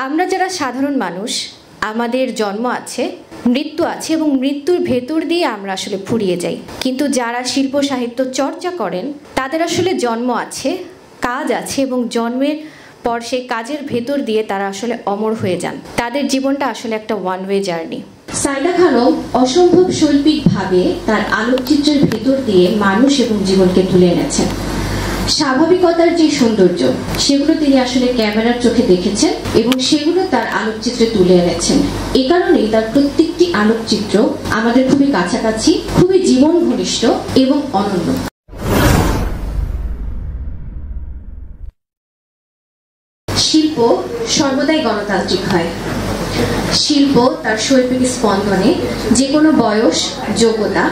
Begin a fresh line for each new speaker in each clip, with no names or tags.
আমরা যারা সাধারণ মানুষ আমাদের জন্ম আছে, মৃত্যু আছে এবং মৃত্যুর ভেতর দিয়ে আমরা আসলে ফুরিয়ে যাই। কিন্তু যারা শিল্প সাহিত্য চর্চা করেন তাদের আসলে জন্ম আছে, কাজ আছে এবং জন্মের পর সেই কাজের ভেতর দিয়ে তারা আসলে অমর হয়ে যান। তাদের জীবনটা আসলে একটা one way journey. Saida Khanam অসম্ভব শৈল্পিকভাবে তার আলোকচিত্রের ভেতর দিয়ে মানুষ এবং জীবনকে তুলে এনেছেন। স্বাভাবিকতার যে সৌন্দর্য সেগুলো তিনি আসলে ক্যামেরার চোখে দেখেছেন এবং সেগুলো তার আলোকচিত্রে তুলে এনেছেন। এই কারণেই তার প্রত্যেকটি আলোকচিত্র আমাদের খুবই কাছাকাছি, খুবই জীবন ঘনিষ্ঠ এবং অনন্য। শিল্প সর্বদাই গণতান্ত্রিক হয়। শিল্প তার শৈল্পিক স্পন্দনে যে কোনো বয়স, যোগ্যতা,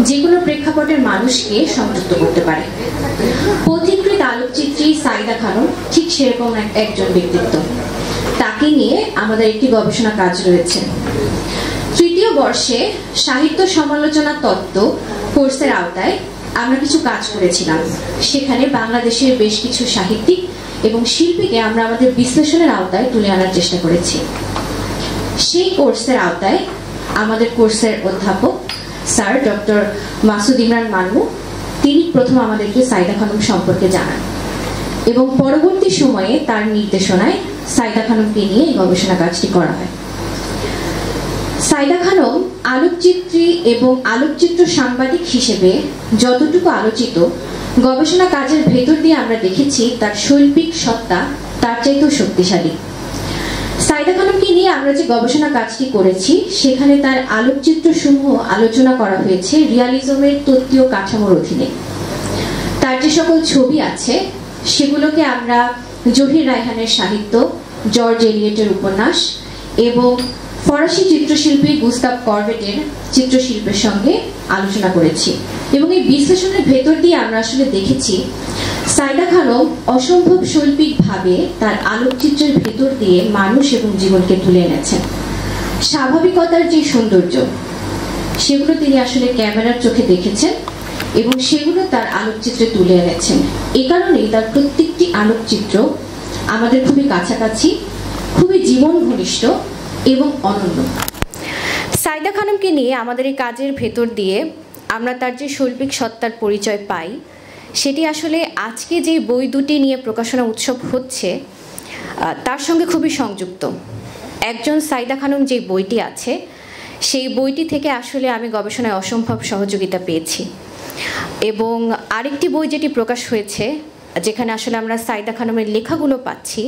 যে কোনো প্রেক্ষাপটের মানুষকে সংযুক্ত করতে পারে। পথিকৃত আলোকচিত্রী সাইদা খানম ঠিক সেরকম একজন ব্যক্তিত্ব। তাকে নিয়ে আমাদের একটি গবেষণা কাজ রয়েছে। তৃতীয় বর্ষে সাহিত্য সমালোচনা তত্ত্ব কোর্সের আওতায় আমরা কিছু কাজ করেছিলাম। সেখানে বাংলাদেশের বেশ কিছু সাহিত্যিক এবং শিল্পীকে আমরা আমাদের বিশ্লেষণের আওতায় তুলে আনার চেষ্টা করেছি। সেই কোর্সের আওতায় আমাদের কোর্সের অধ্যাপক স্যার ডক্টর মাসুদ ইমরান মান্নু তিনি প্রথম আমাদেরকে সাইদা খানম সম্পর্কে জানান এবং পরবর্তী সময়ে তার নির্দেশনায় সাইদা খানমকে নিয়ে এই গবেষণা কাজটি করা হয়। সাইদা খানম আলোকচিত্রী এবং আলোকচিত্র সাংবাদিক হিসেবে যতটুকু আলোচিত, গবেষণা কাজের ভেতর দিয়ে আমরা দেখেছি তার শৈল্পিক সত্তা তার চাইতেও শক্তিশালী। সাইদা খানমকে নিয়ে আমরা যে গবেষণা কাজটি করেছি সেখানে তার আলোকচিত্র সমূহ আলোচনা করা হয়েছে রিয়ালিজমের তত্ত্বীয় কাঠামোর অধীনে। তার যে সকল ছবি আছে সেগুলোকে আমরা জহির রায়হানের সাহিত্য, জর্জ এলিয়টের উপন্যাস এবং ফরাসি চিত্রশিল্পী গুস্তাভ করবেটের চিত্রশিল্পের সঙ্গে আলোচনা করেছি এবং এই বিশ্লেষণের ভেতর দিয়ে আমরা আসলে দেখেছি সাইদা খানম অসম্ভব শৈল্পিকভাবে তার আলোকচিত্রের ভেতর দিয়ে মানুষ এবং জীবনকে তুলে এনেছেন। স্বাভাবিকতার যে সৌন্দর্য সেগুলো তিনি আসলে ক্যামেরার চোখে দেখেছেন এবং সেগুলো তার আলোকচিত্রে তুলে এনেছেন। এই কারণেই তার প্রত্যেকটি আলোকচিত্র আমাদের খুবই কাছাকাছি, খুবই জীবন ঘনিষ্ঠ এবং অনন্য। সাইদা খানমকে নিয়ে আমাদের এই কাজের ভেতর দিয়ে আমরা তার যে শৈল্পিক সত্তার পরিচয় পাই সেটি আসলে আজকে যে বই দুটি নিয়ে প্রকাশনা উৎসব হচ্ছে তার সঙ্গে খুবই সংযুক্ত। একজন সাইদা খানম যে বইটি আছে সেই বইটি থেকে আসলে আমি গবেষণায় অসম্ভব সহযোগিতা পেয়েছি এবং আরেকটি বই যেটি প্রকাশ হয়েছে যেখানে আসলে আমরা সাইদা খানমের লেখাগুলো পাচ্ছি,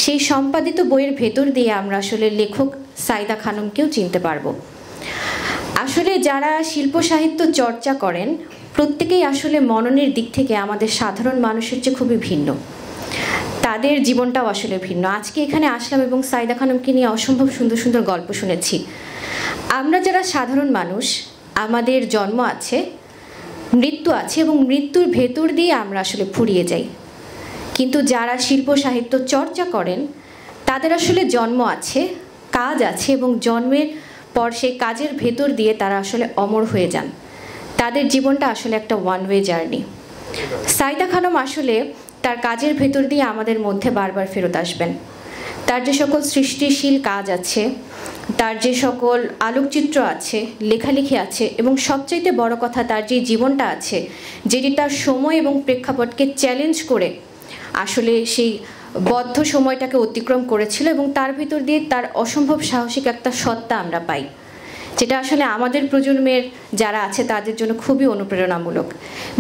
সেই সম্পাদিত বইয়ের ভেতর দিয়ে আমরা আসলে লেখক সাইদা খানমকেও চিনতে পারবো। আসলে যারা শিল্প সাহিত্য চর্চা করেন প্রত্যেকেই আসলে মননের দিক থেকে আমাদের সাধারণ মানুষের চেয়ে খুবই ভিন্ন। তাদের জীবনটাও আসলে ভিন্ন। আজকে এখানে আসলাম এবং সাইদা খানমকে নিয়ে অসম্ভব সুন্দর সুন্দর গল্প শুনেছি। আমরা যারা সাধারণ মানুষ আমাদের জন্ম আছে, মৃত্যু আছে এবং মৃত্যুর ভেতর দিয়ে আমরা আসলে ফুরিয়ে যাই। কিন্তু যারা শিল্প সাহিত্য চর্চা করেন তাদের আসলে জন্ম আছে, কাজ আছে এবং জন্মের পর সেই কাজের ভেতর দিয়ে তারা আসলে অমর হয়ে যান। তাদের জীবনটা আসলে একটা one way journey. Saida Khanam আসলে তার কাজের ভেতর দিয়ে আমাদের মধ্যে বারবার ফেরত আসবেন। তার যে সকল সৃষ্টিশীল কাজ আছে, তার যে সকল আলোকচিত্র আছে, লেখালেখি আছে এবং সবচাইতে বড় কথা তার যে জীবনটা আছে যেটি তার সময় এবং প্রেক্ষাপটকে চ্যালেঞ্জ করে আসলে সেই বদ্ধ সময়টাকে অতিক্রম করেছিল এবং তার ভিতর দিয়ে তার অসম্ভব সাহসিক একটা সত্তা আমরা পাই, যেটা আসলে আমাদের প্রজন্মের যারা আছে তাদের জন্য খুবই অনুপ্রেরণামূলক।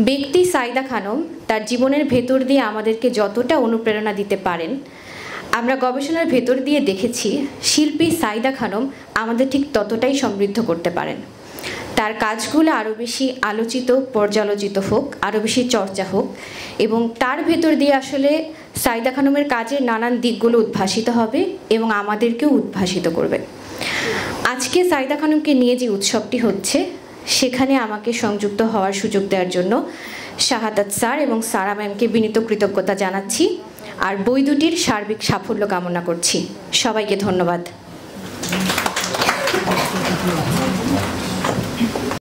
ব্যক্তি সাইদা খানম তার জীবনের ভেতর দিয়ে আমাদেরকে যতটা অনুপ্রেরণা দিতে পারেন, আমরা গবেষণার ভেতর দিয়ে দেখেছি শিল্পী সাইদা খানম আমাদের ঠিক ততটাই সমৃদ্ধ করতে পারেন। তার কাজগুলো আরও বেশি আলোচিত, পর্যালোচিত হোক, আরও বেশি চর্চা হোক এবং তার ভেতর দিয়ে আসলে সাইদা খানমের কাজের নানান দিকগুলো উদ্ভাসিত হবে এবং আমাদেরকেও উদ্ভাসিত করবে। আজকে সাইদা খানমকে নিয়ে যে উৎসবটি হচ্ছে সেখানে আমাকে সংযুক্ত হওয়ার সুযোগ দেওয়ার জন্য শাহাদাত স্যার এবং সারা ম্যামকে বিনীত কৃতজ্ঞতা জানাচ্ছি আর বই দুটির সার্বিক সাফল্য কামনা করছি। সবাইকে ধন্যবাদ।